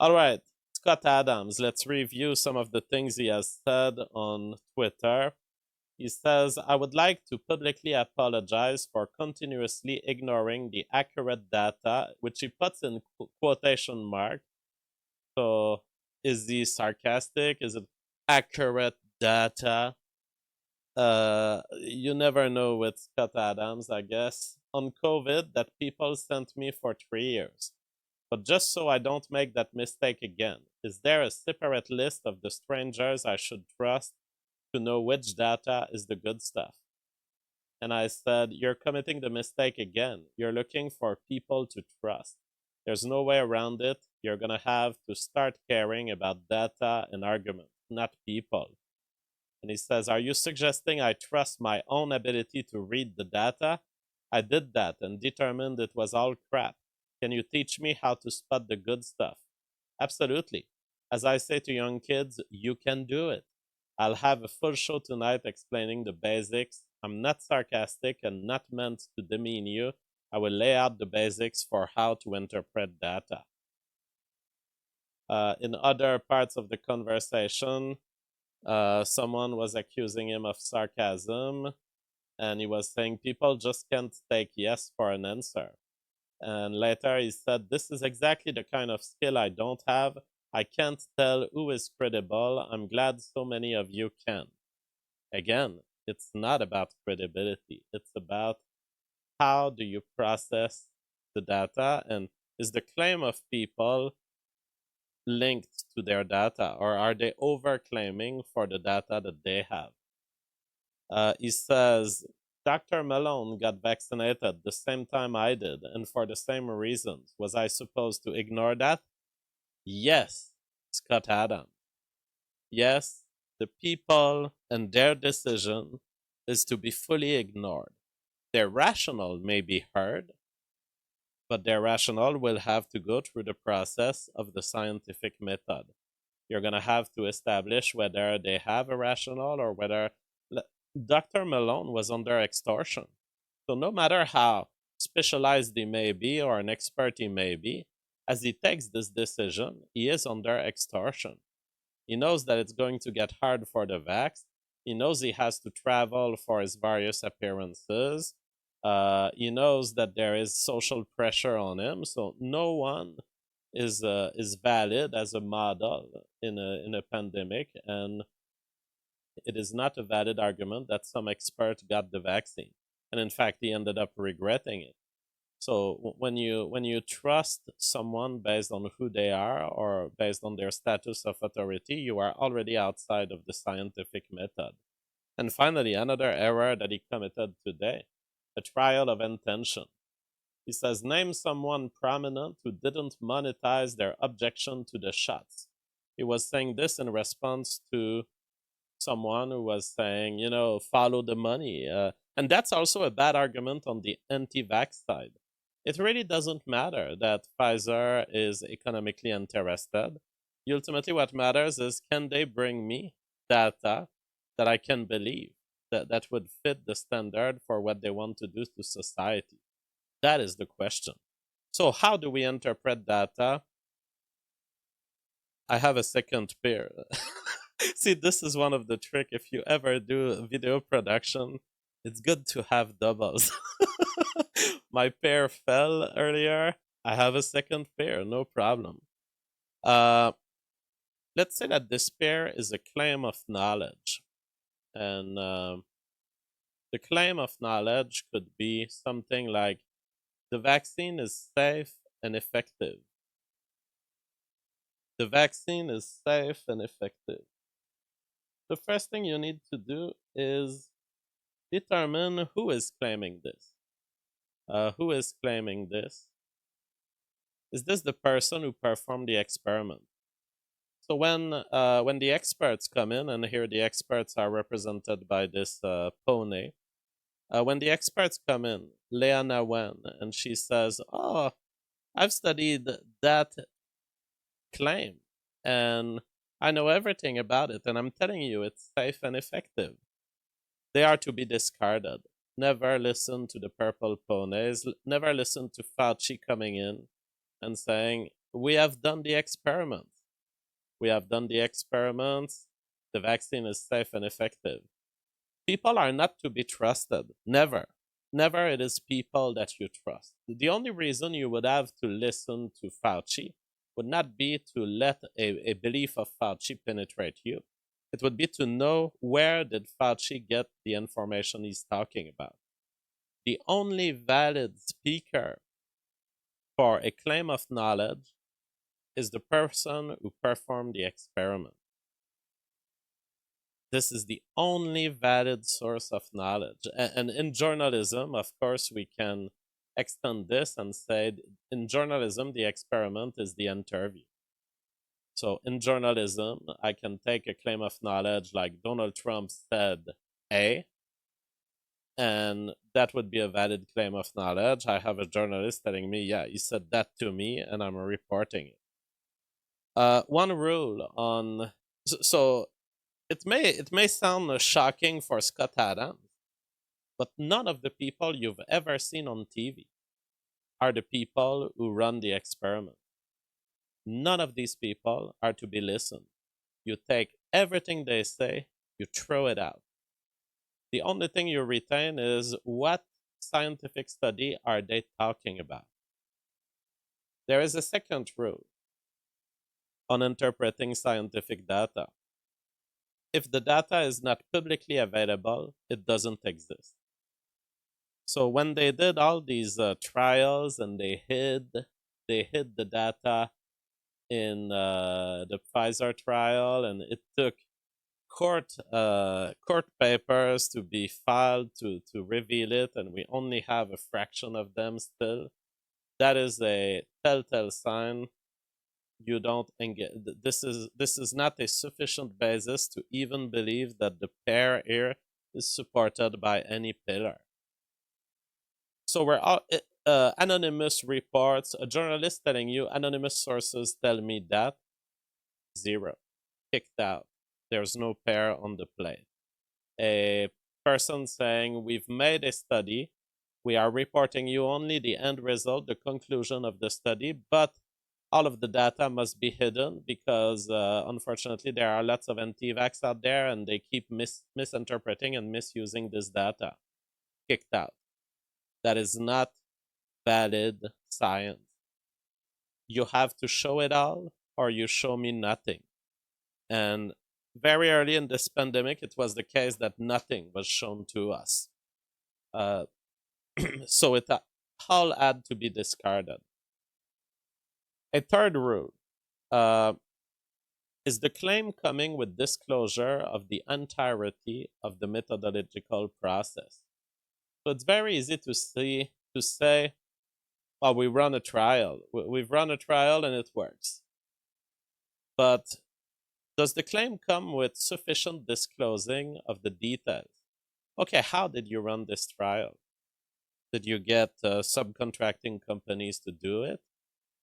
All right, Scott Adams, let's review some of the things he has said on Twitter. He says, I would like to publicly apologize for continuously ignoring the accurate data, which he puts in quotation mark. So, is he sarcastic? Is it accurate data? You never know with Scott Adams, I guess. On COVID, that people sent me for 3 years. But just so I don't make that mistake again, is there a separate list of the strangers I should trust to know which data is the good stuff? And I said, you're committing the mistake again. You're looking for people to trust. There's no way around it. You're going to have to start caring about data and argument, not people. And he says, are you suggesting I trust my own ability to read the data? I did that and determined it was all crap. Can you teach me how to spot the good stuff? Absolutely. As I say to young kids, you can do it. I'll have a full show tonight explaining the basics. I'm not sarcastic and not meant to demean you. I will lay out the basics for how to interpret data. In other parts of the conversation, someone was accusing him of sarcasm, and he was saying people just can't take yes for an answer. And later he said, this is exactly the kind of skill I don't have. I can't tell who is credible. I'm glad so many of you can. Again, it's not about credibility. It's about how do you process the data, and is the claim of people linked to their data, or are they overclaiming for the data that they have? He says, Dr. Malone got vaccinated the same time I did, and for the same reasons. Was I supposed to ignore that? Yes, Scott Adams. Yes, the people and their decision is to be fully ignored. Their rationale may be heard, but their rationale will have to go through the process of the scientific method. You're going to have to establish whether they have a rationale or whether Dr. Malone was under extortion. So no matter how specialized he may be or an expert he may be, as he takes this decision, he is under extortion. He knows that it's going to get hard for the vax. He knows he has to travel for his various appearances. He knows that there is social pressure on him, so no one is valid as a model in a pandemic, and it is not a valid argument that some expert got the vaccine, and in fact he ended up regretting it. So when you trust someone based on who they are or based on their status of authority, you are already outside of the scientific method. And finally, another error that he committed today, a trial of intention. He says, name someone prominent who didn't monetize their objection to the shots. He was saying this in response to someone who was saying, follow the money. And that's also a bad argument on the anti-vax side. It really doesn't matter that Pfizer is economically interested. Ultimately, what matters is, can they bring me data that I can believe, that would fit the standard for what they want to do to society? That is the question. So how do we interpret data? I have a second pair. See, this is one of the trick. If you ever do video production, it's good to have doubles. My pair fell earlier. I have a second pair, no problem. Uh, let's say that this pair is a claim of knowledge. And the claim of knowledge could be something like, the vaccine is safe and effective. The vaccine is safe and effective. The first thing you need to do is determine who is claiming this. Who is claiming this? Is this the person who performed the experiment? So when the experts come in, and here the experts are represented by this pony, when the experts come in, Leana Wen, and she says, "Oh, I've studied that claim, and I know everything about it, and I'm telling you, it's safe and effective." They are to be discarded. Never listen to the purple ponies. Never listen to Fauci coming in and saying, We have done the experiment. We have done the experiment. The vaccine is safe and effective. People are not to be trusted. Never. Never it is people that you trust. The only reason you would have to listen to Fauci would not be to let a belief of Fauci penetrate you. It would be to know where did Fauci get the information he's talking about. The only valid speaker for a claim of knowledge is the person who performed the experiment. This is the only valid source of knowledge. And in journalism, of course, we can extend this and say in journalism, the experiment is the interview. So in journalism, I can take a claim of knowledge like Donald Trump said A, and that would be a valid claim of knowledge. I have a journalist telling me, yeah, he said that to me, and I'm reporting it. One rule on so it may sound shocking for Scott Adams, but none of the people you've ever seen on TV are the people who run the experiment. None of these people are to be listened. You take everything they say, you throw it out. The only thing you retain is what scientific study are they talking about. There is a second rule on interpreting scientific data. If the data is not publicly available, it doesn't exist. So when they did all these trials and they hid the data in the Pfizer trial, and it took court papers to be filed to reveal it, and we only have a fraction of them still. That is a telltale sign you don't engage. This is not a sufficient basis to even believe that the pair here is supported by any pillar. So we're all anonymous reports. A journalist telling you anonymous sources tell me that. Zero. Kicked out. There's no pair on the plate. A person saying we've made a study. We are reporting you only the end result, the conclusion of the study, but all of the data must be hidden because unfortunately there are lots of anti-vax out there and they keep misinterpreting and misusing this data. Kicked out. That is not valid science. You have to show it all or you show me nothing. And very early in this pandemic, it was the case that nothing was shown to us. So it all had to be discarded. A third rule is the claim coming with disclosure of the entirety of the methodological process. So it's very easy to say, well, we run a trial. We've run a trial and it works. But does the claim come with sufficient disclosing of the details? Okay, how did you run this trial? Did you get subcontracting companies to do it?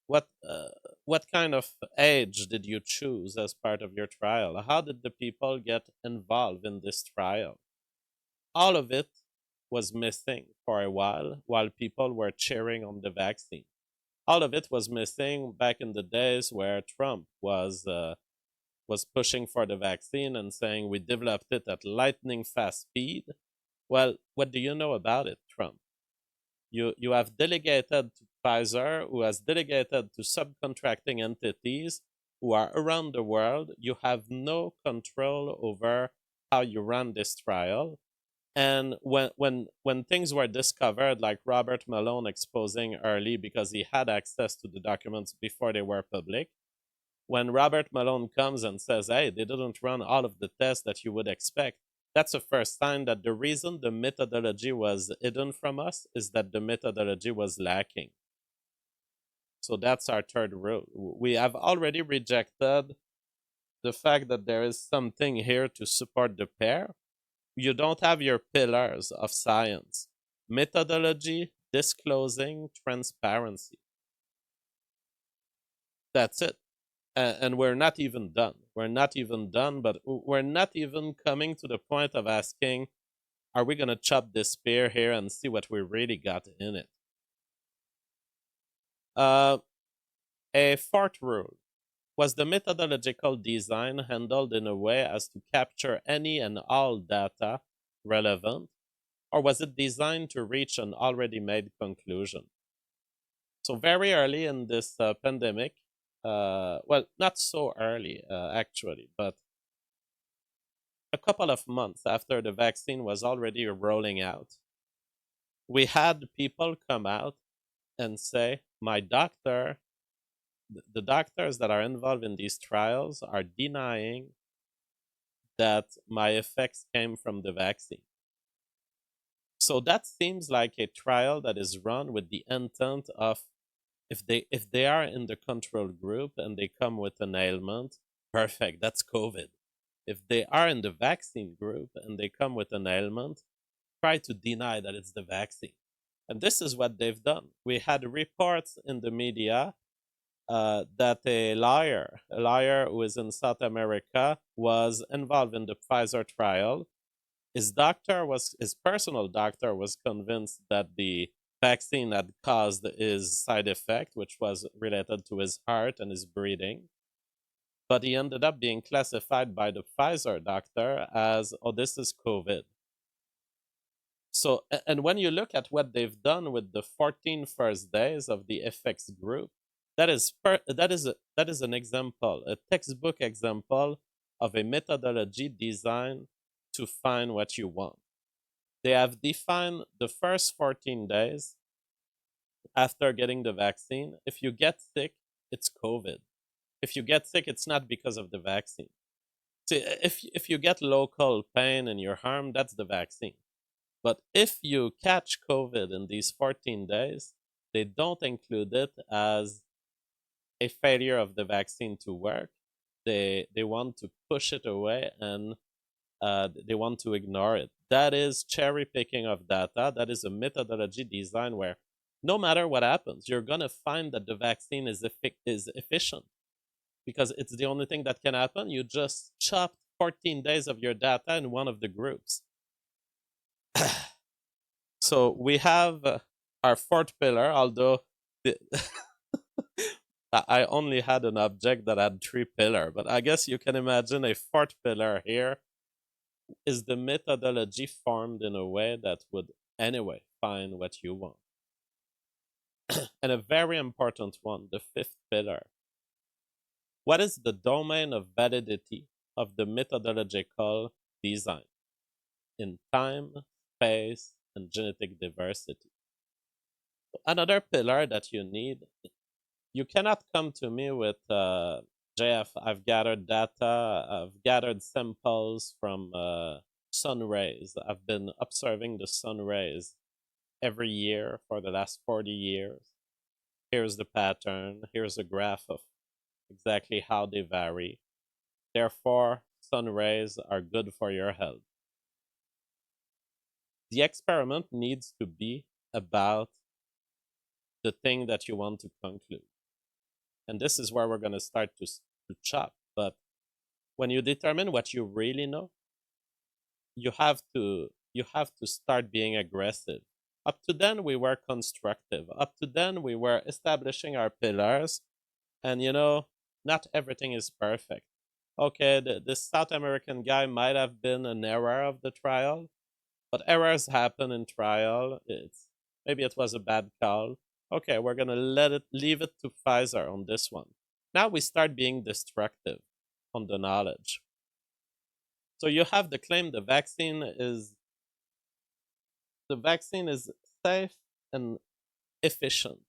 What kind of age did you choose as part of your trial? How did the people get involved in this trial? All of it was missing for a while people were cheering on the vaccine. All of it was missing back in the days where Trump was pushing for the vaccine and saying we developed it at lightning fast speed. Well, what do you know about it, Trump? You have delegated to Pfizer, who has delegated to subcontracting entities who are around the world. You have no control over how you run this trial. And when things were discovered, like Robert Malone exposing early because he had access to the documents before they were public, when Robert Malone comes and says, hey, they didn't run all of the tests that you would expect, that's the first sign that the reason the methodology was hidden from us is that the methodology was lacking. So that's our third rule. We have already rejected the fact that there is something here to support the pair. You don't have your pillars of science: methodology, disclosing, transparency. That's it. And we're not even done. We're not even done, but we're not even coming to the point of asking, are we going to chop this spear here and see what we really got in it? A A fourth rule: was the methodological design handled in a way as to capture any and all data relevant, or was it designed to reach an already made conclusion? So very early in this pandemic, well, not so early actually, but a couple of months after the vaccine was already rolling out, we had people come out and say, my doctor, the doctors that are involved in these trials are denying that my effects came from the vaccine. So that seems like a trial that is run with the intent of, if they are in the control group and they come with an ailment, perfect, that's COVID. If they are in the vaccine group and they come with an ailment, try to deny that it's the vaccine. And this is what they've done. We had reports in the media that a lawyer who is in South America, was involved in the Pfizer trial. His personal doctor was convinced that the vaccine had caused his side effect, which was related to his heart and his breathing. But he ended up being classified by the Pfizer doctor as, oh, this is COVID. So, and when you look at what they've done with the 14 first days of the FX group, that is an example, a textbook example of a methodology designed to find what you want. They have defined the first 14 days after getting the vaccine. If you get sick, it's COVID. If you get sick, it's not because of the vaccine. See, if you get local pain in your arm, that's the vaccine. But if you catch COVID in these 14 days, they don't include it as a failure of the vaccine to work. They want to push it away, and they want to ignore it. That is cherry picking of data. That is a methodology design where no matter what happens, you're going to find that the vaccine is efficient, because it's the only thing that can happen. You just chopped 14 days of your data in one of the groups. So we have our fourth pillar, although I only had an object that had 3 pillars, but I guess you can imagine a fourth pillar here is the methodology formed in a way that would anyway find what you want. And a very important one, the 5th pillar. What is the domain of validity of the methodological design in time, space, and genetic diversity? Another pillar that you need, you cannot come to me with JF, I've gathered data, I've gathered samples from sun rays. I've been observing the sun rays every year for the last 40 years. Here's the pattern, here's a graph of exactly how they vary. Therefore, sun rays are good for your health. The experiment needs to be about the thing that you want to conclude. And this is where we're going to start to chop. But when you determine what you really know, you have to start being aggressive. Up to then, we were constructive. Up to then, we were establishing our pillars. And, not everything is perfect. Okay, this South American guy might have been an error of the trial, but errors happen in trial. Maybe it was a bad call. Okay, we're gonna leave it to Pfizer on this one. Now we start being destructive on the knowledge. So you have the claim the vaccine is safe and efficient.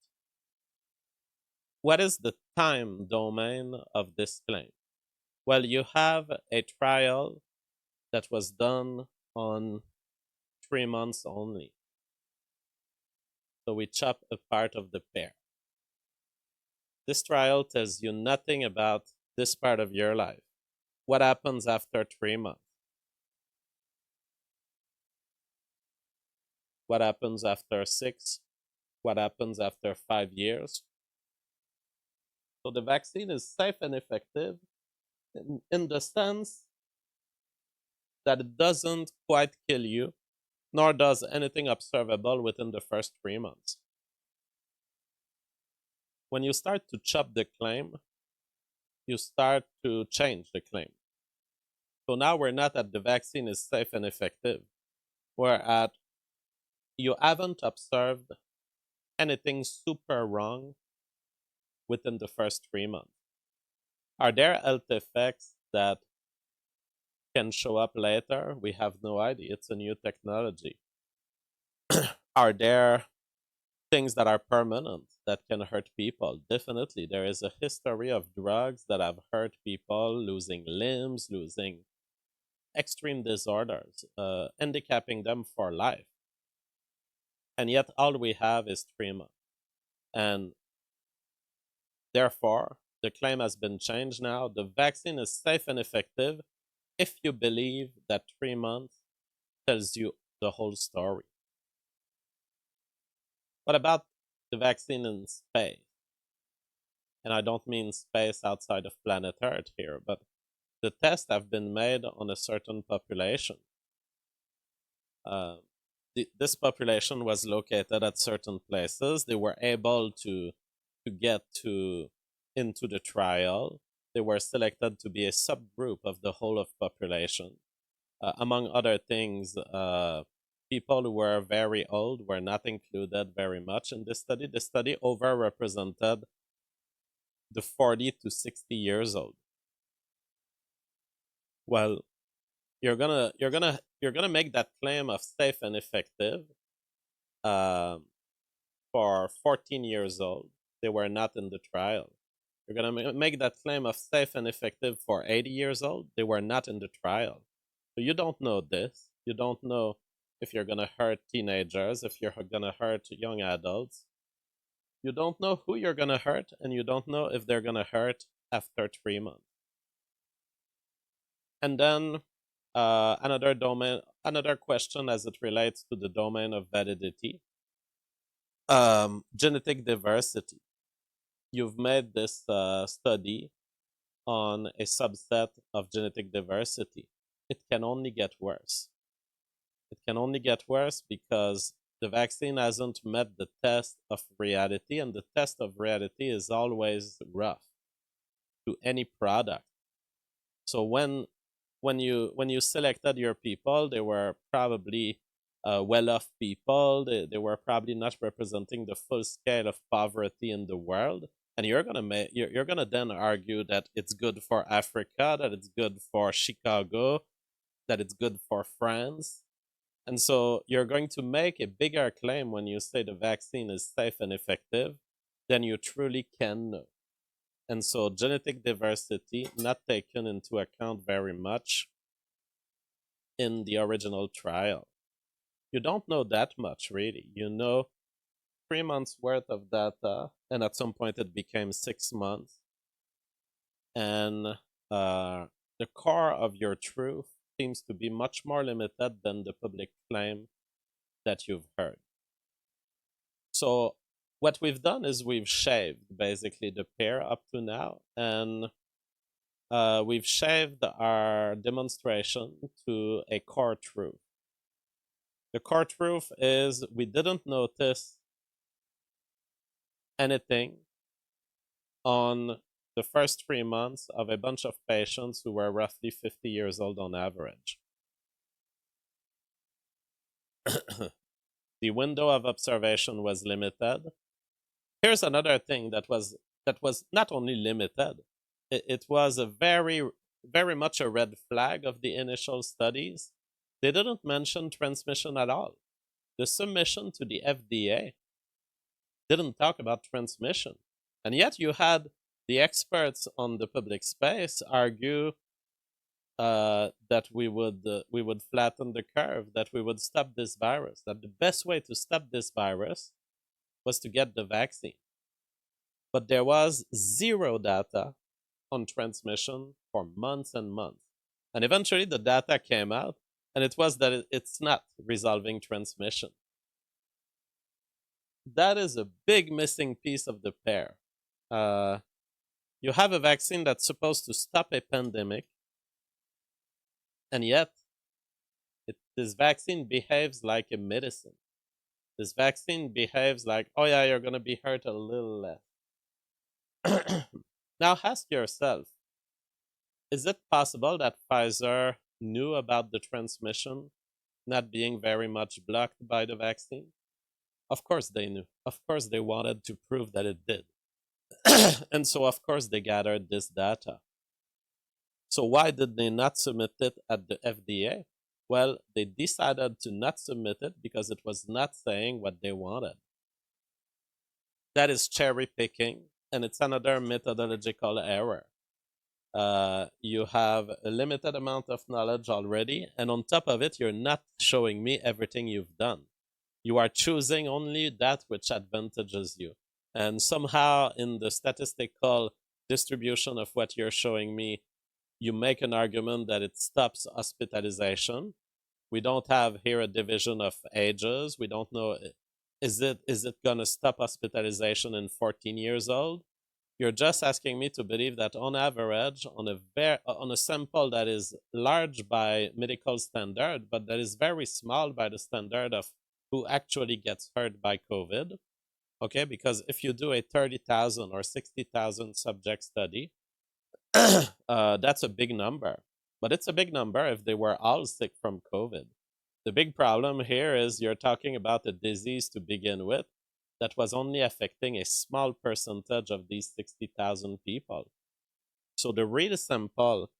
What is the time domain of this claim? Well, you have a trial that was done on 3 months only. So we chop a part of the pear. This trial tells you nothing about this part of your life. What happens after 3 months? What happens after 6? What happens after 5 years? So the vaccine is safe and effective in the sense that it doesn't quite kill you, nor does anything observable within the first 3 months. when you start to chop the claim, you start to change the claim. So now we're not at the vaccine is safe and effective. We're at you haven't observed anything super wrong within the first 3 months. Are there health effects that can show up later? We have no idea. It's a new technology. Are there things that are permanent that can hurt people? Definitely. There is a history of drugs that have hurt people, losing limbs, losing extreme disorders, handicapping them for life. And yet, all we have is 3 months. And therefore, the claim has been changed now. The vaccine is safe and effective if you believe that 3 months tells you the whole story. What about the vaccine in space? And I don't mean space outside of planet Earth here, but the tests have been made on a certain population. This population was located at certain places. They were able to get into the trial. They were selected to be a subgroup of the whole of population. Among other things, people who were very old were not included very much in this study. The study overrepresented the 40 to 60 years old. Well, you're gonna make that claim of safe and effective for 14 years old. They were not in the trial. You're gonna make that claim of safe and effective for 80 years old. They were not in the trial. So you don't know this. You don't know if you're gonna hurt teenagers, if you're gonna hurt young adults. You don't know who you're gonna hurt, and you don't know if they're gonna hurt after 3 months. And then another question as it relates to the domain of validity, genetic diversity. You've made this study on a subset of genetic diversity. It can only get worse. It can only get worse because the vaccine hasn't met the test of reality, and the test of reality is always rough to any product. So when you selected your people, they were probably well-off people. They were probably not representing the full scale of poverty in the world. And you're gonna then argue that it's good for Africa, that it's good for Chicago, that it's good for France. And so you're going to make a bigger claim when you say the vaccine is safe and effective than you truly can know. And so genetic diversity not taken into account very much in the original trial. You don't know that much, really. You know 3 months worth of data, and at some point it became 6 months. And the core of your truth seems to be much more limited than the public claim that you've heard. So what we've done is we've shaved basically the pair up to now, and we've shaved our demonstration to a core truth. The core truth is we didn't notice anything on the first 3 months of a bunch of patients who were roughly 50 years old on average. The window of observation was limited. Here's another thing that was not only limited, it was a very much a red flag of the initial studies. They didn't mention transmission at all. The submission to the FDA didn't talk about transmission. And yet you had the experts on the public space argue that we would flatten the curve, that we would stop this virus, that the best way to stop this virus was to get the vaccine. But there was zero data on transmission for months and months. And eventually the data came out, and it was that it's not resolving transmission. That is a big missing piece of the pair. You have a vaccine that's supposed to stop a pandemic, and yet this vaccine behaves like a medicine. This vaccine behaves like, oh yeah, you're going to be hurt a little less. Now ask yourself, is it possible that Pfizer knew about the transmission not being very much blocked by the vaccine? Of course they knew. Of course they wanted to prove that it did. And so, of course, they gathered this data. So, why did they not submit it at the FDA? Well, they decided to not submit it because it was not saying what they wanted. That is cherry picking, and it's another methodological error. You have a limited amount of knowledge already, and on top of it, you're not showing me everything you've done. You are choosing only that which advantages you. And somehow, in the statistical distribution of what you're showing me, you make an argument that it stops hospitalization. We don't have here a division of ages. We don't know, is it gonna stop hospitalization in 14 years old? You're just asking me to believe that on average, on a sample that is large by medical standard, but that is very small by the standard of who actually gets hurt by COVID. Okay, because if you do a 30,000 or 60,000 subject study, that's a big number. But it's a big number if they were all sick from COVID. The big problem here is you're talking about a disease to begin with that was only affecting a small percentage of these 60,000 people. So the real sample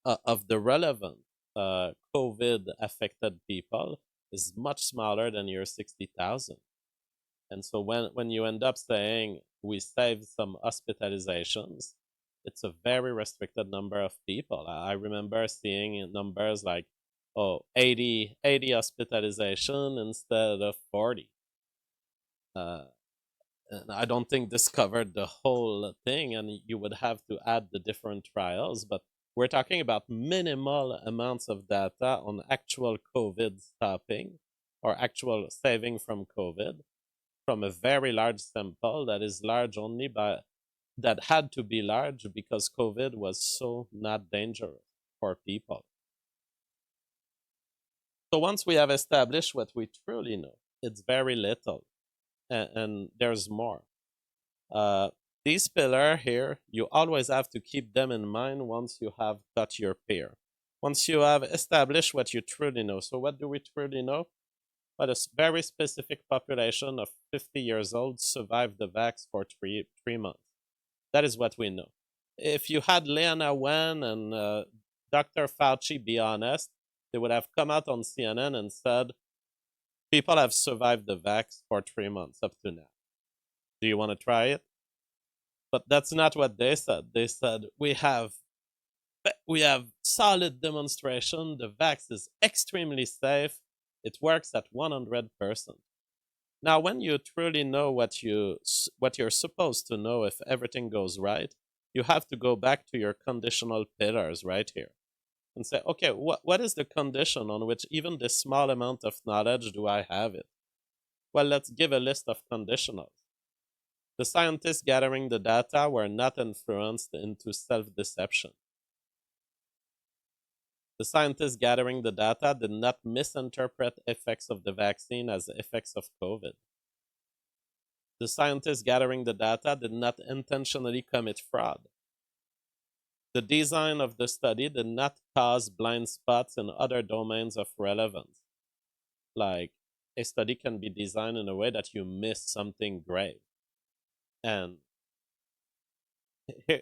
of the relevant COVID affected people is much smaller than your 60,000. And so when you end up saying we saved some hospitalizations, it's a very restricted number of people. I remember seeing numbers like, 80 hospitalization instead of 40. Uh, and I don't think this covered the whole thing, and you would have to add the different trials, but we're talking about minimal amounts of data on actual COVID stopping or actual saving from COVID from a very large sample that is large only by that had to be large because COVID was so not dangerous for people. So once we have established what we truly know, it's very little, and there's more. Uh, these pillars here, you always have to keep them in mind once you have got your pair. Once you have established what you truly know. So what do we truly know? But a very specific population of 50 years old survived the vax for 3 months. That is what we know. If you had Leana Wen and Dr. Fauci be honest, they would have come out on CNN and said, people have survived the vax for 3 months up to now. Do you want to try it? But that's not what they said. They said, we have solid demonstration. The vax is extremely safe. It works at 100%. Now, when you truly know what you're supposed to know, if everything goes right, you have to go back to your conditional pillars right here and say, okay, what is the condition on which even this small amount of knowledge do I have it? Well, let's give a list of conditionals. The scientists gathering the data were not influenced into self-deception. The scientists gathering the data did not misinterpret effects of the vaccine as effects of COVID. The scientists gathering the data did not intentionally commit fraud. The design of the study did not cause blind spots in other domains of relevance. Like, a study can be designed in a way that you miss something grave. And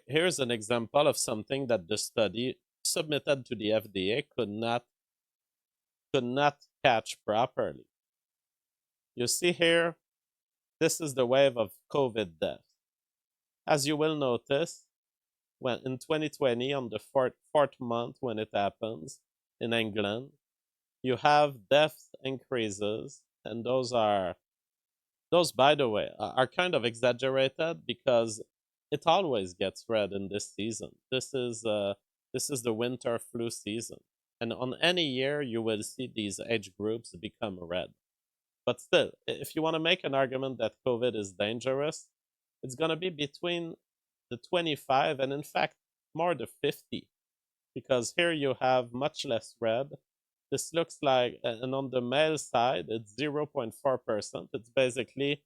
here's an example of something that the study submitted to the FDA could not catch properly. You see here, this is the wave of COVID deaths. As you will notice, when in 2020, on the fourth month when it happens in England, you have death increases, and those, by the way, are kind of exaggerated because it always gets red in this season. This is the winter flu season, and on any year you will see these age groups become red. But still, if you want to make an argument that COVID is dangerous, it's going to be between the 25 and, in fact, more the 50, because here you have much less red. This looks like, and on the male side, it's 0.4%. It's basically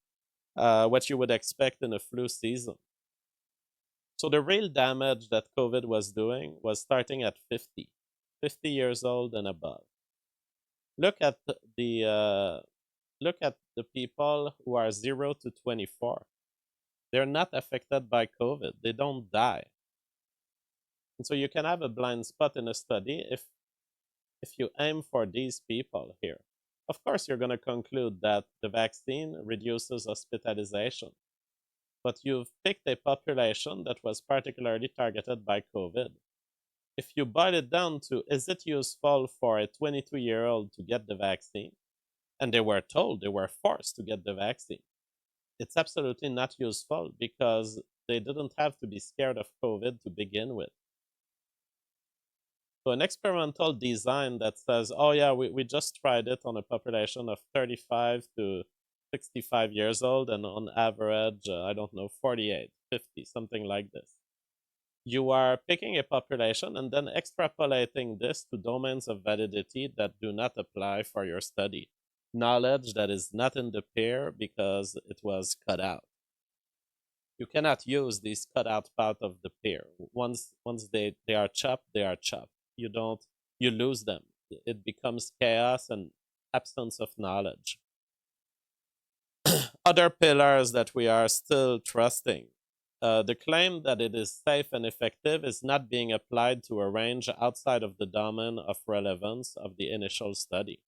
what you would expect in a flu season. So the real damage that COVID was doing was starting at 50 years old and above. Look at look at the people who are 0 to 24. They're not affected by COVID. They don't die. And so you can have a blind spot in a study if you aim for these people here. Of course, you're going to conclude that the vaccine reduces hospitalization, but you've picked a population that was particularly targeted by COVID. If you boil it down to, is it useful for a 22-year-old to get the vaccine? And they were told, they were forced to get the vaccine. It's absolutely not useful because they didn't have to be scared of COVID to begin with. So an experimental design that says, oh yeah, we just tried it on a population of 35 to 65 years old and on average, I don't know, 48, 50, something like this. You are picking a population and then extrapolating this to domains of validity that do not apply for your study. Knowledge that is not in the pair because it was cut out. You cannot use these cut out part of the pair. Once they are chopped, they are chopped. You lose them. It becomes chaos and absence of knowledge. Other pillars that we are still trusting. The claim that it is safe and effective is not being applied to a range outside of the domain of relevance of the initial study.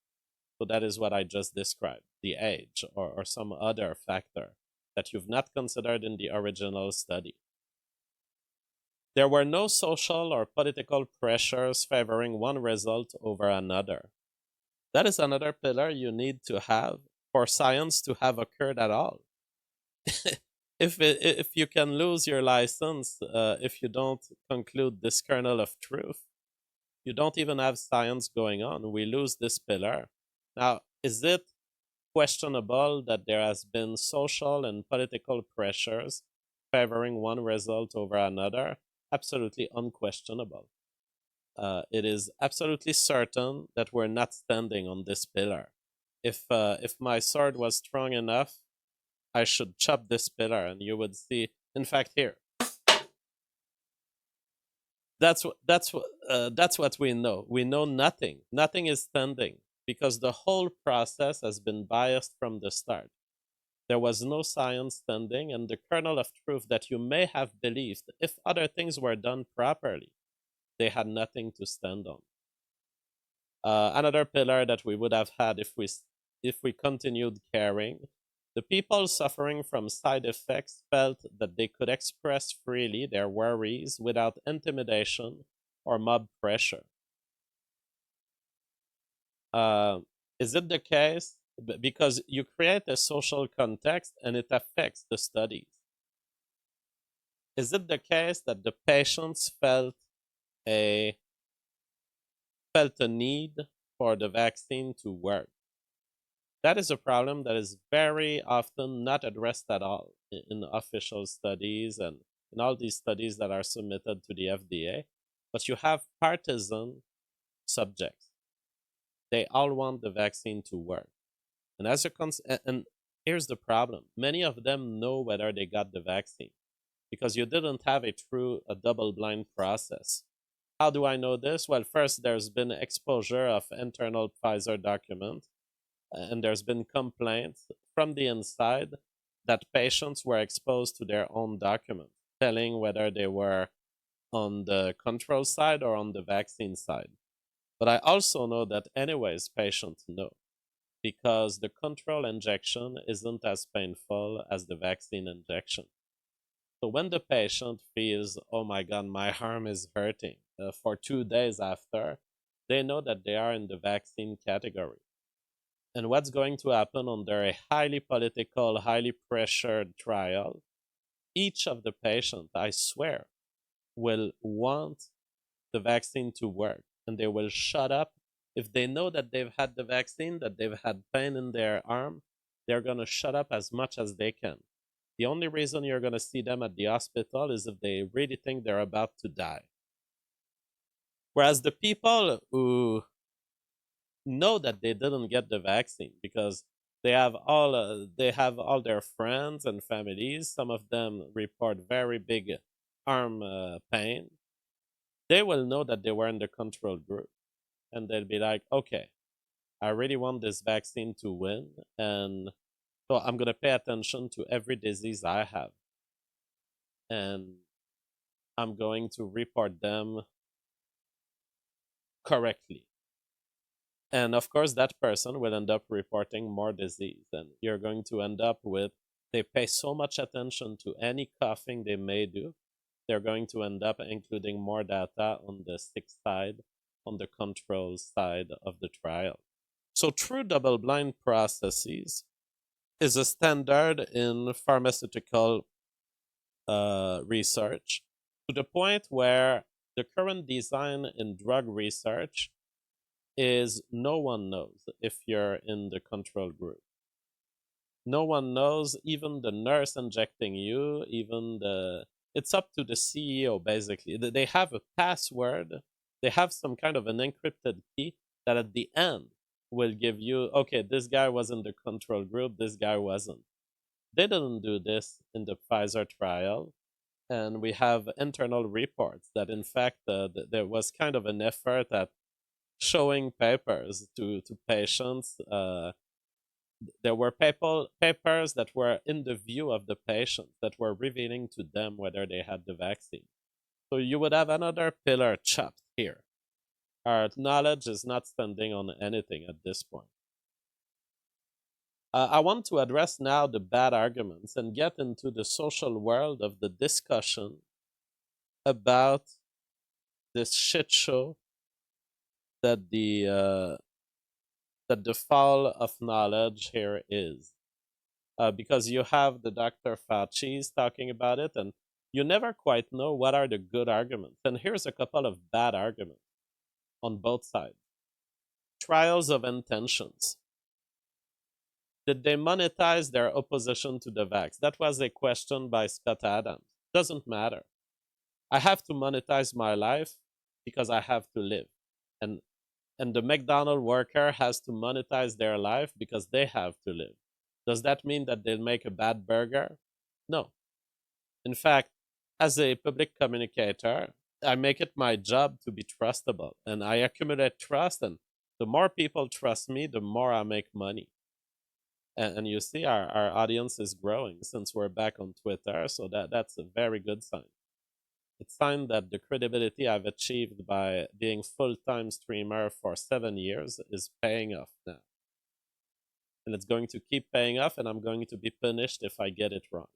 So that is what I just described, the age or some other factor that you've not considered in the original study. There were no social or political pressures favoring one result over another. That is another pillar you need to have for science to have occurred at all. If you can lose your license if you don't conclude this kernel of truth, you don't even have science going on. We lose this pillar. Now, is it questionable that there has been social and political pressures favoring one result over another? Absolutely unquestionable. It is absolutely certain that we're not standing on this pillar. If my sword was strong enough, I should chop this pillar, and you would see. In fact, here. That's what we know. We know nothing. Nothing is standing because the whole process has been biased from the start. There was no science standing, and the kernel of truth that you may have believed, if other things were done properly, they had nothing to stand on. Another pillar that we would have had if we continued caring, the people suffering from side effects felt that they could express freely their worries without intimidation or mob pressure. Is it the case? Because you create a social context and it affects the studies. Is it the case that the patients felt a need for the vaccine to work? That is a problem that is very often not addressed at all in official studies and in all these studies that are submitted to the FDA. But you have partisan subjects. They all want the vaccine to work. And and here's the problem. Many of them know whether they got the vaccine because you didn't have a double-blind process. How do I know this? Well, first, there's been exposure of internal Pfizer document, and there's been complaints from the inside that patients were exposed to their own document, telling whether they were on the control side or on the vaccine side. But I also know that anyways, patients know because the control injection isn't as painful as the vaccine injection. So when the patient feels, oh my God, my arm is hurting for 2 days after, they know that they are in the vaccine category. And what's going to happen under a highly political, highly pressured trial? Each of the patients, I swear, will want the vaccine to work, and they will shut up. If they know that they've had the vaccine, that they've had pain in their arm, they're going to shut up as much as they can. The only reason you're going to see them at the hospital is if they really think they're about to die. Whereas the people who know that they didn't get the vaccine because they have all their friends and families. Some of them report very big arm pain, they will know that they were in the control group, and they'll be like, okay, I really want this vaccine to win, and so I'm gonna pay attention to every disease I have, and I'm going to report them correctly. And of course, that person will end up reporting more disease, and you're going to end up with they pay so much attention to any coughing they may do, they're going to end up including more data on the sick side, on the control side of the trial. So, true double blind processes is a standard in pharmaceutical research to the point where the current design in drug research is no one knows if you're in the control group. No one knows, even the nurse injecting you, even it's up to the CEO basically. They have a password, they have some kind of an encrypted key that at the end will give you, okay, this guy was in the control group, this guy wasn't. They didn't do this in the Pfizer trial. And we have internal reports that, in fact, there was kind of an effort at showing papers to patients. There were papers that were in the view of the patients that were revealing to them whether they had the vaccine. So you would have another pillar chopped here. Our knowledge is not standing on anything at this point. I want to address now the bad arguments and get into the social world of the discussion about this shit show that the fall of knowledge here is. Because you have the Dr. Fauci's talking about it, and you never quite know what are the good arguments. And here's a couple of bad arguments on both sides. Trials of intentions. Did they monetize their opposition to the vax? That was a question by Scott Adams. Doesn't matter. I have to monetize my life because I have to live. And the McDonald's worker has to monetize their life because they have to live. Does that mean that they'll make a bad burger? No. In fact, as a public communicator, I make it my job to be trustable, and I accumulate trust, and the more people trust me, the more I make money. And you see our audience is growing since we're back on Twitter, so that's a very good sign. It's a sign that the credibility I've achieved by being full-time streamer for 7 years is paying off now. And it's going to keep paying off, and I'm going to be punished if I get it wrong.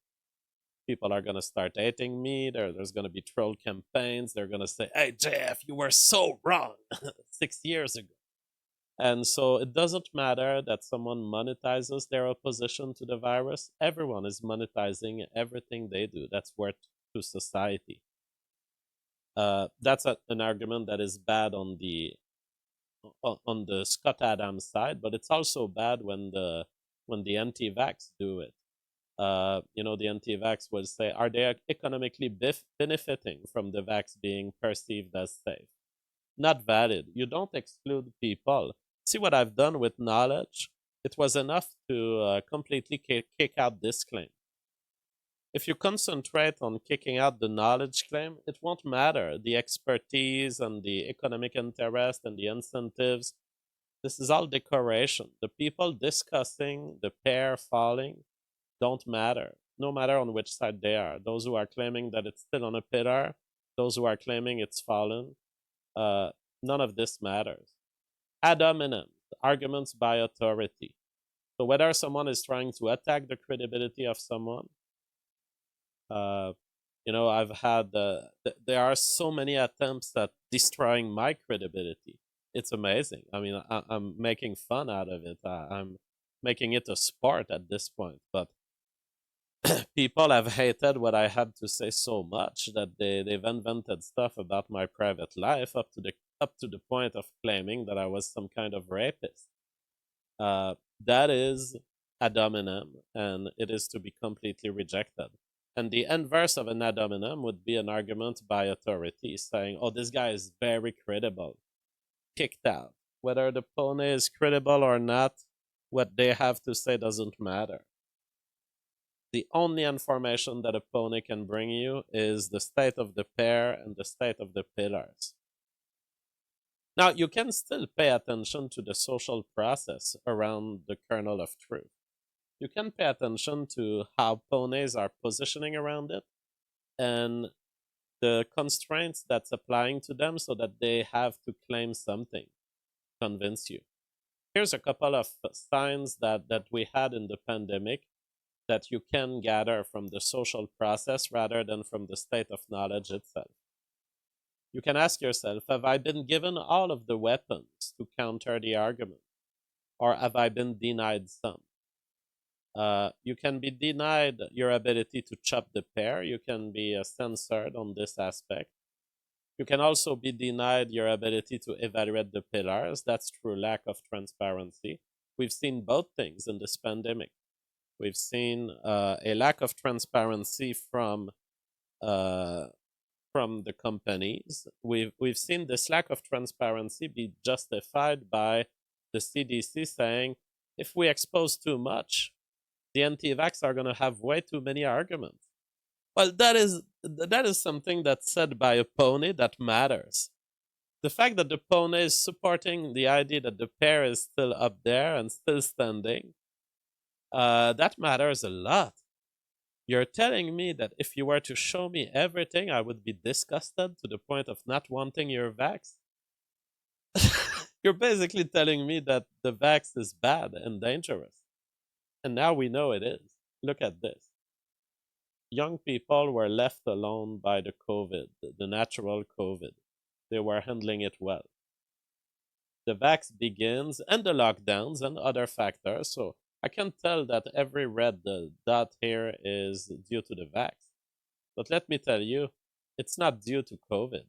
People are going to start hating me. There's going to be troll campaigns. They're going to say, hey, JF, you were so wrong 6 years ago. And so it doesn't matter that someone monetizes their opposition to the virus. Everyone is monetizing everything they do. That's worth to society. That's an argument that is bad on the Scott Adams side, but it's also bad when the anti-vax do it. The anti-vax will say, are they economically benefiting from the vax being perceived as safe? Not valid. You don't exclude people. See what I've done with knowledge? It was enough to completely kick out this claim. If you concentrate on kicking out the knowledge claim, it won't matter. The expertise and the economic interest and the incentives, this is all decoration. The people discussing the pair falling don't matter, no matter on which side they are. Those who are claiming that it's still on a pillar, those who are claiming it's fallen, none of this matters. Ad hominem, arguments by authority. So whether someone is trying to attack the credibility of someone, I've had there are so many attempts at destroying my credibility. It's amazing. I mean, I'm making fun out of it. I'm making it a sport at this point, but people have hated what I had to say so much that they've invented stuff about my private life up to the point of claiming that I was some kind of rapist. That is ad hominem, and it is to be completely rejected. And the inverse of an ad hominem would be an argument by authority saying, oh, this guy is very credible, kicked out. Whether the pony is credible or not, what they have to say doesn't matter. The only information that a pony can bring you is the state of the pair and the state of the pillars. Now, you can still pay attention to the social process around the kernel of truth. You can pay attention to how ponies are positioning around it and the constraints that's applying to them so that they have to claim something, convince you. Here's a couple of signs that we had in the pandemic that you can gather from the social process rather than from the state of knowledge itself. You can ask yourself, have I been given all of the weapons to counter the argument? Or have I been denied some? You can be denied your ability to chop the pair. You can be censored on this aspect. You can also be denied your ability to evaluate the pillars. That's through lack of transparency. We've seen both things in this pandemic. We've seen a lack of transparency uh, from the companies. We've seen this lack of transparency be justified by the CDC saying, if we expose too much, the anti-vax are going to have way too many arguments. Well, that is something that's said by a pony that matters. The fact that the pony is supporting the idea that the pair is still up there and still standing, that matters a lot. You're telling me that if you were to show me everything, I would be disgusted to the point of not wanting your vax? You're basically telling me that the vax is bad and dangerous. And now we know it is. Look at this. Young people were left alone by the COVID, the natural COVID. They were handling it well. The vax begins and the lockdowns and other factors. So I can tell that every red dot here is due to the vax. But let me tell you, it's not due to COVID.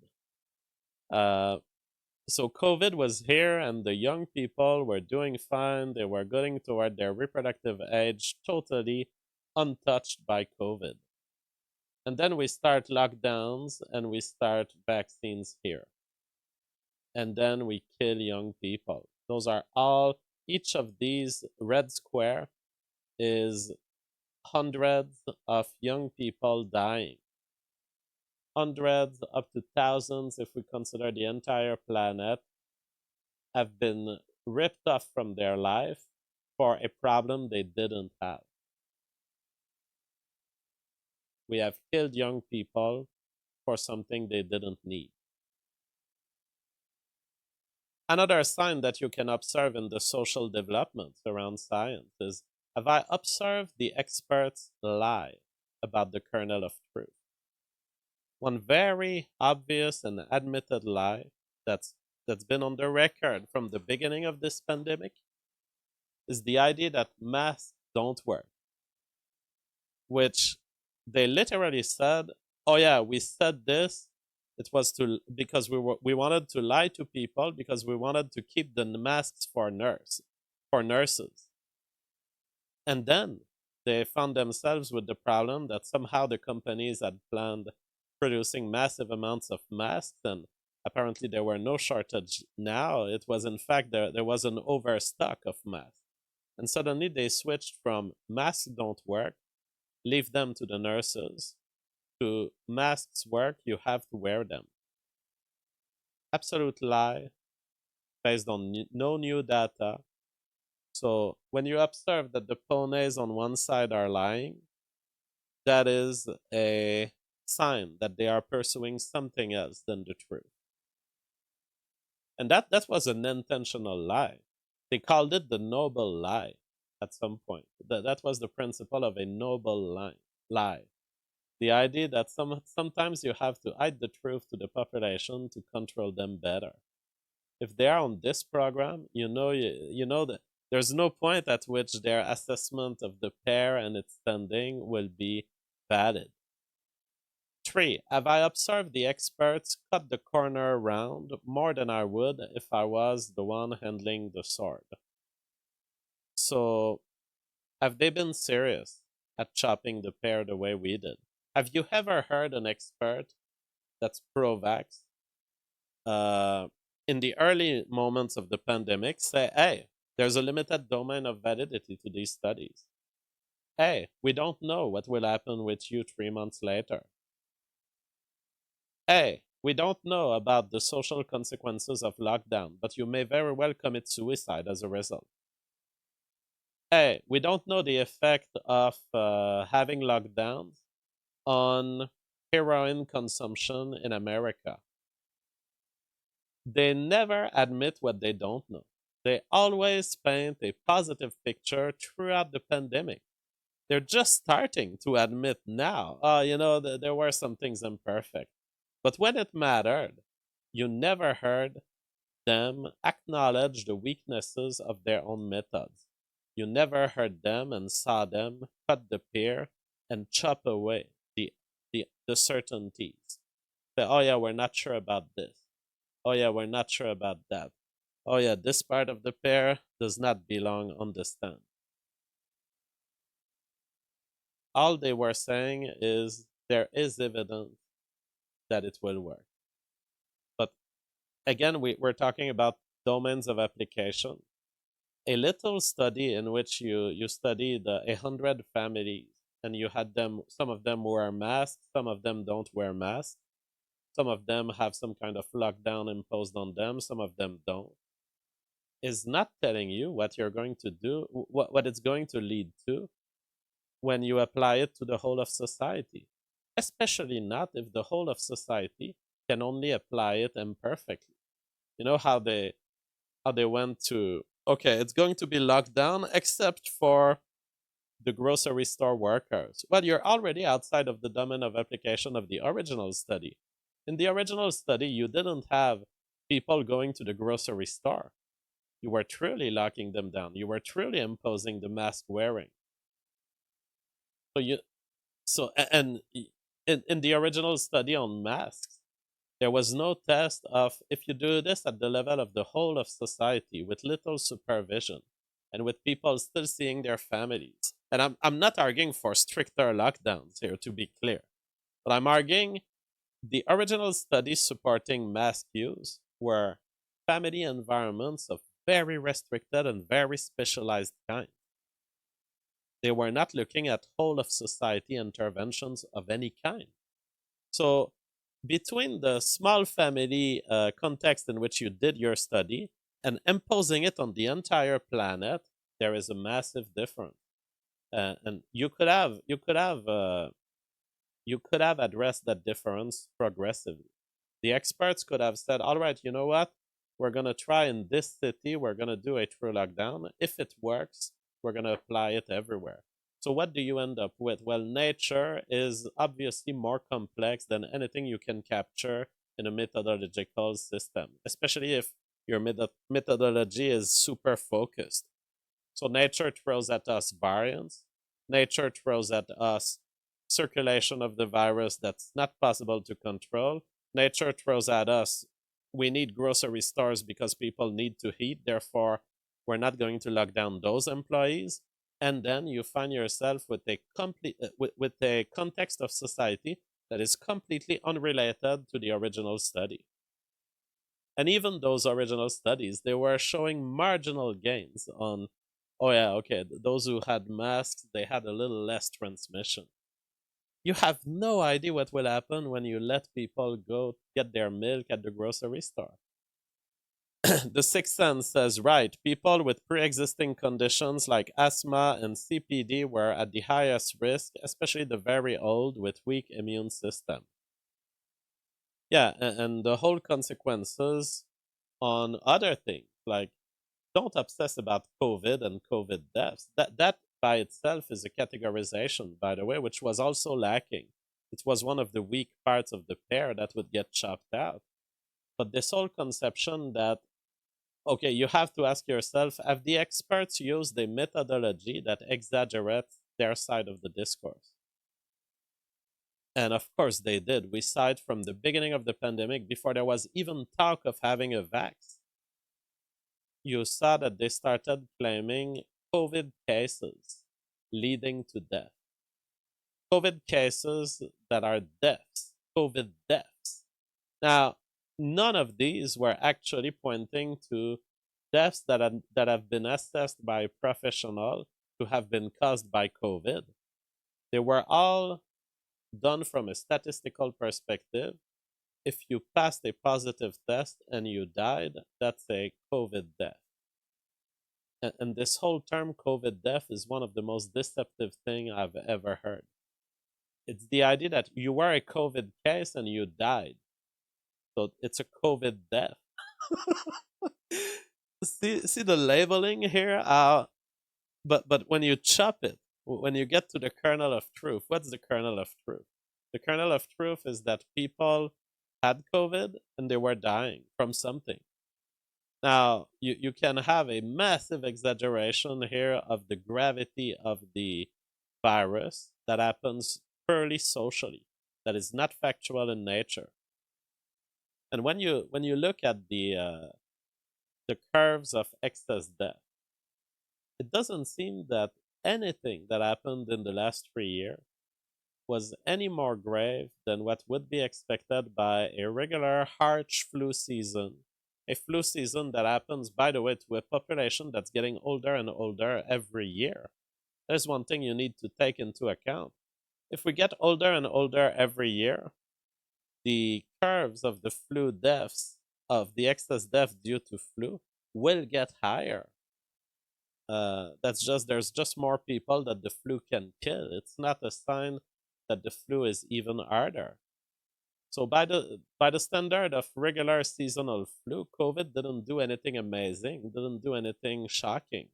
So COVID was here and the young people were doing fine. They were going toward their reproductive age, totally untouched by COVID. And then we start lockdowns and we start vaccines here. And then we kill young people. Those are all, each of these red square is hundreds of young people dying. Hundreds up to thousands, if we consider the entire planet, have been ripped off from their life for a problem they didn't have. We have killed young people for something they didn't need. Another sign that you can observe in the social development around science is, have I observed the experts lie about the kernel of truth? One very obvious and admitted lie that's been on the record from the beginning of this pandemic is the idea that masks don't work, which they literally said, oh yeah, we said this, it was because we wanted to lie to people because we wanted to keep the masks for nurses. And then they found themselves with the problem that somehow the companies had planned producing massive amounts of masks, and apparently there were no shortage now. It was in fact there was an overstock of masks. And suddenly they switched from masks don't work, leave them to the nurses, to masks work, you have to wear them. Absolute lie based on no new data. So when you observe that the ponies on one side are lying, that is a sign that they are pursuing something else than the truth. And that was an intentional lie. They called it the noble lie at some point. That was the principle of a noble lie. The idea that sometimes you have to hide the truth to the population to control them better. If they are on this program, you know that there's no point at which their assessment of the pair and its standing will be valid. 3. Have I observed the experts cut the corner round more than I would if I was the one handling the sword? So, have they been serious at chopping the pair the way we did? Have you ever heard an expert that's pro-vax in the early moments of the pandemic say, hey, there's a limited domain of validity to these studies? Hey, we don't know what will happen with you 3 months later. Hey, we don't know about the social consequences of lockdown, but you may very well commit suicide as a result. Hey, we don't know the effect of having lockdowns on heroin consumption in America. They never admit what they don't know. They always paint a positive picture throughout the pandemic. They're just starting to admit now, there were some things imperfect. But when it mattered, you never heard them acknowledge the weaknesses of their own methods. You never heard them and saw them cut the pear and chop away the certainties. Say, oh yeah, we're not sure about this. Oh yeah, we're not sure about that. Oh yeah, this part of the pear does not belong on the stand. All they were saying is there is evidence that it will work. But again, we're talking about domains of application. A little study in which you studied 100 families and you had them, some of them wear masks, some of them don't wear masks, some of them have some kind of lockdown imposed on them, some of them don't, is not telling you what you're going to do, what it's going to lead to when you apply it to the whole of society. Especially not if the whole of society can only apply it imperfectly. You know how they went to, okay, it's going to be locked down except for the grocery store workers. Well, you're already outside of the domain of application of the original study. In the original study, you didn't have people going to the grocery store. You were truly locking them down. You were truly imposing the mask wearing. So you so and in the original study on masks, there was no test of if you do this at the level of the whole of society with little supervision and with people still seeing their families. And I'm not arguing for stricter lockdowns here, to be clear, but I'm arguing the original studies supporting mask use were family environments of very restricted and very specialized kind. They were not looking at whole of society interventions of any kind. So between the small family context in which you did your study and imposing it on the entire planet, there is a massive difference. And you could have addressed that difference progressively. The experts could have said, all right, you know what? We're going to try in this city, we're going to do a true lockdown. If it works, we're going to apply it everywhere. So, what do you end up with? Well, nature is obviously more complex than anything you can capture in a methodological system, especially if your methodology is super focused. So nature throws at us variants. Nature throws at us circulation of the virus that's not possible to control. Nature throws at us, we need grocery stores because people need to eat. Therefore, we're not going to lock down those employees. And then you find yourself with with a context of society that is completely unrelated to the original study. And even those original studies, they were showing marginal gains on, oh yeah, okay, those who had masks, they had a little less transmission. You have no idea what will happen when you let people go get their milk at the grocery store. The sixth sense says, right, people with pre existing conditions like asthma and CPD were at the highest risk, especially the very old with weak immune system. Yeah, and the whole consequences on other things, like don't obsess about COVID and COVID deaths. That by itself is a categorization, by the way, which was also lacking. It was one of the weak parts of the pair that would get chopped out. But this whole conception that, okay, you have to ask yourself, have the experts used a methodology that exaggerates their side of the discourse? And of course they did. We saw it from the beginning of the pandemic before there was even talk of having a vax. You saw that they started claiming COVID cases leading to death. COVID cases that are deaths, COVID deaths. Now, none of these were actually pointing to deaths that have been assessed by a professional to have been caused by COVID, they were all done from a statistical perspective. If you passed a positive test and you died, that's a COVID death. And this whole term COVID death is one of the most deceptive thing I've ever heard. It's the idea that you were a COVID case and you died. So it's a COVID death. See the labeling here? But when you chop it, when you get to the kernel of truth, what's the kernel of truth? The kernel of truth is that people had COVID and they were dying from something. Now, you can have a massive exaggeration here of the gravity of the virus that happens purely socially, that is not factual in nature. And when you look at the curves of excess death, it doesn't seem that anything that happened in the last 3 years was any more grave than what would be expected by a regular harsh flu season. A flu season that happens, by the way, to a population that's getting older and older every year. There's one thing you need to take into account. If we get older and older every year, the curves of the flu deaths, of the excess deaths due to flu, will get higher. There's just more people that the flu can kill. It's not a sign that the flu is even harder. So by the standard of regular seasonal flu, COVID didn't do anything amazing, didn't do anything shocking.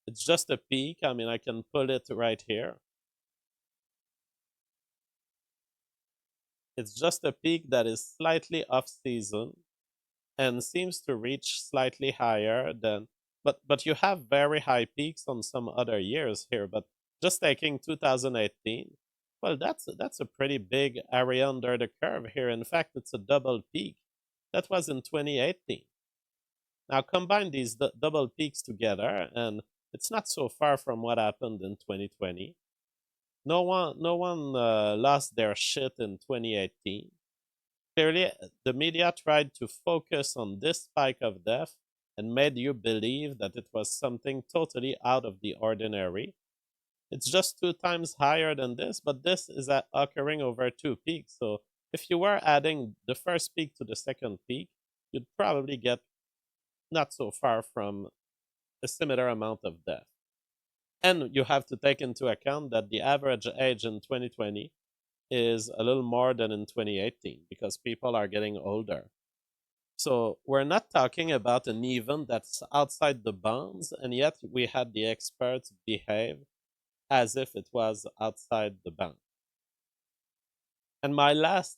It's just a peak. I mean, I can pull it right here. It's just a peak that is slightly off season and seems to reach slightly higher than, but you have very high peaks on some other years here. But just taking 2018, well, that's a pretty big area under the curve here. In fact, it's a double peak. That was in 2018. Now combine these double peaks together, and it's not so far from what happened in 2020. No one lost their shit in 2018. Clearly, the media tried to focus on this spike of death and made you believe that it was something totally out of the ordinary. It's just 2 times higher than this, but this is occurring over 2 peaks. So if you were adding the first peak to the second peak, you'd probably get not so far from a similar amount of death. And you have to take into account that the average age in 2020 is a little more than in 2018 because people are getting older. So we're not talking about an event that's outside the bounds, and yet we had the experts behave as if it was outside the bounds. And my last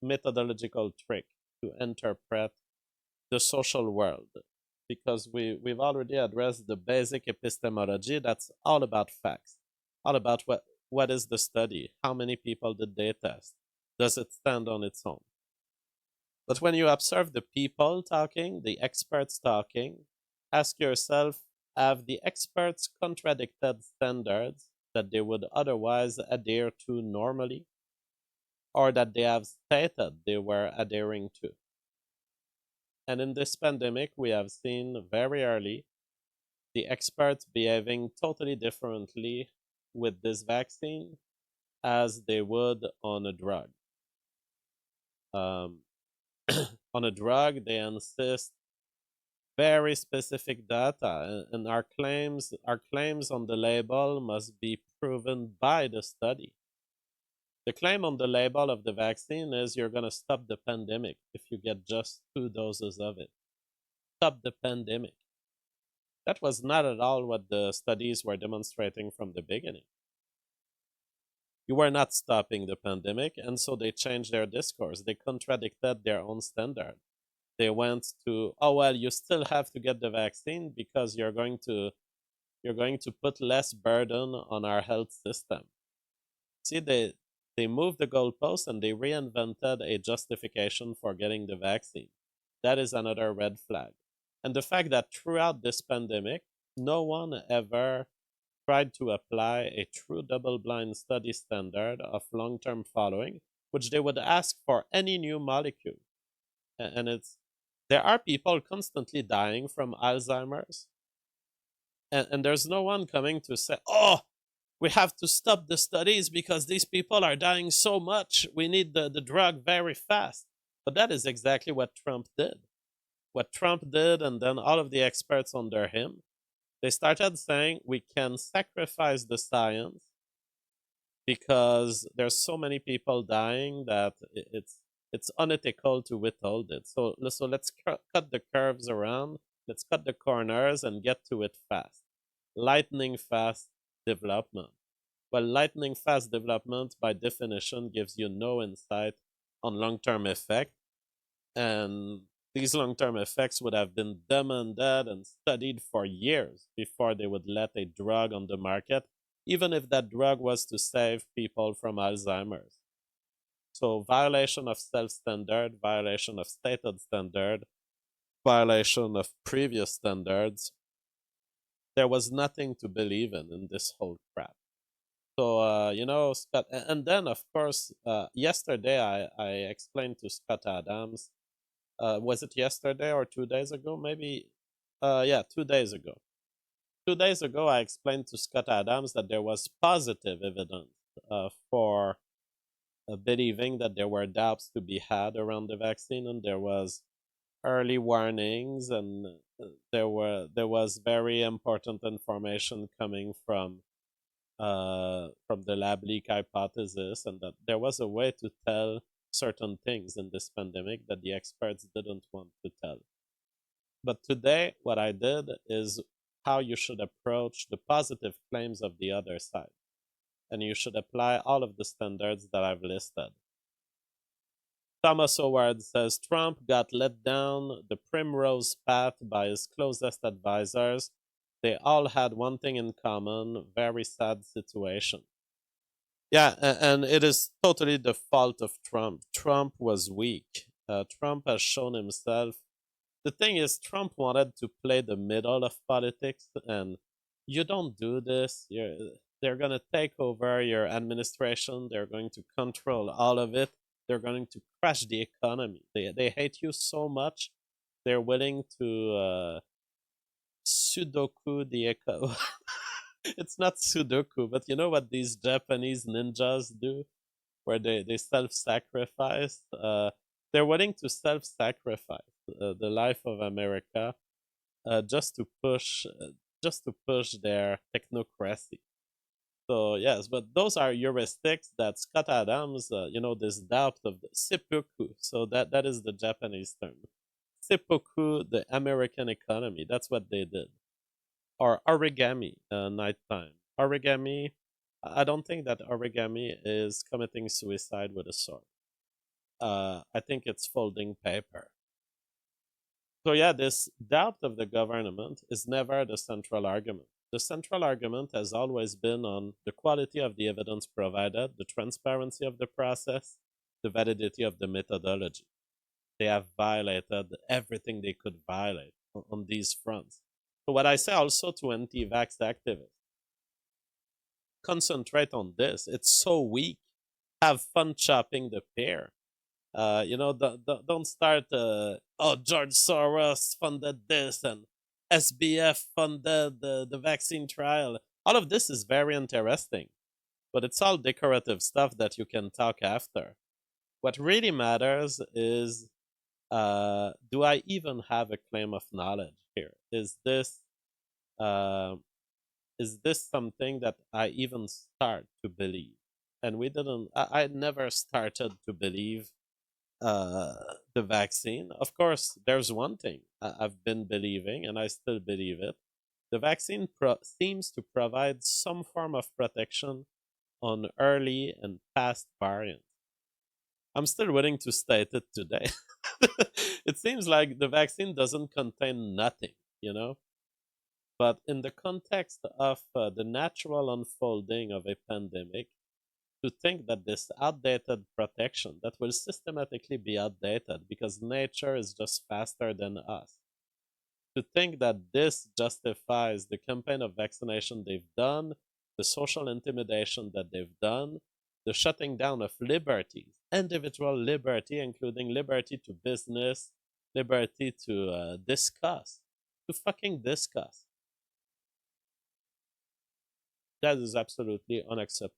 methodological trick to interpret the social world, because we've already addressed the basic epistemology. That's all about facts, all about what is the study, how many people did they test, does it stand on its own. But when you observe the people talking, the experts talking, ask yourself, have the experts contradicted standards that they would otherwise adhere to normally, or that they have stated they were adhering to? And in this pandemic, we have seen very early the experts behaving totally differently with this vaccine as they would on a drug. Um, on a drug, they insist very specific data, and our claims on the label must be proven by the study. The claim on the label of the vaccine is you're going to stop the pandemic if you get just 2 doses of it. Stop the pandemic. That was not at all what the studies were demonstrating from the beginning. You were not stopping the pandemic, and so they changed their discourse. They contradicted their own standard. They went to, oh well, you still have to get the vaccine because you're going to put less burden on our health system. See, they moved the goalpost and they reinvented a justification for getting the vaccine. That is another red flag. And the fact that throughout this pandemic, no one ever tried to apply a true double-blind study standard of long-term following, which they would ask for any new molecule. And there are people constantly dying from Alzheimer's. And there's no one coming to say, oh, we have to stop the studies because these people are dying so much. We need the drug very fast. But that is exactly what Trump did. What Trump did, and then all of the experts under him, they started saying we can sacrifice the science because there's so many people dying that it's unethical to withhold it. So let's cut the curves around, let's cut the corners and get to it fast. Lightning fast development. Well, lightning fast development by definition gives you no insight on long-term effect, and these long-term effects would have been demanded and studied for years before they would let a drug on the market, even if that drug was to save people from Alzheimer's. So violation of self-standard, violation of stated standard, violation of previous standards. There was nothing to believe in this whole crap. So Scott, and then of course, yesterday I explained to Scott Adams. Was it yesterday or 2 days ago? Maybe, yeah, 2 days ago. 2 days ago, I explained to Scott Adams that there was positive evidence for believing that there were doubts to be had around the vaccine, and there was early warnings, and there was very important information coming from the lab leak hypothesis, and that there was a way to tell certain things in this pandemic that the experts didn't want to tell. But today, what I did is how you should approach the positive claims of the other side. And you should apply all of the standards that I've listed. Thomas Howard says Trump got let down the primrose path by his closest advisors. They all had one thing in common, very sad situation. Yeah, and it is totally the fault of Trump. Trump was weak. Trump has shown himself. The thing is, Trump wanted to play the middle of politics, and you don't do this. They're going to take over your administration. They're going to control all of it. They're going to crash the economy. They hate you so much, they're willing to Sudoku the eco. It's not Sudoku, but you know what these Japanese ninjas do, where they self-sacrifice. They're willing to self-sacrifice the life of America just to push their technocracy. So yes, but those are heuristics that Scott Adams, this doubt of the seppuku. So that is the Japanese term. Seppuku, the American economy. That's what they did. Or origami, nighttime. Origami. I don't think that origami is committing suicide with a sword. I think it's folding paper. So yeah, this doubt of the government is never the central argument. The central argument has always been on the quality of the evidence provided, the transparency of the process, the validity of the methodology. They have violated everything they could violate on these fronts. So what I say also to anti-vax activists, concentrate on this. It's so weak. Have fun chopping the pear. Don't start. George Soros funded this and SBF funded the vaccine trial. All of this is very interesting, but it's all decorative stuff that you can talk after. What really matters is, do I even have a claim of knowledge here? Uh, is this something that I even start to believe? And we didn't. I never started to believe the vaccine. Of course, there's one thing I've been believing, and I still believe it. The vaccine seems to provide some form of protection on early and past variants. I'm still willing to state it today. It seems like the vaccine doesn't contain nothing, you know? But in the context of the natural unfolding of a pandemic, to think that this outdated protection that will systematically be outdated because nature is just faster than us, to think that this justifies the campaign of vaccination they've done, the social intimidation that they've done, the shutting down of liberties, individual liberty, including liberty to business, liberty to discuss, to fucking discuss. That is absolutely unacceptable.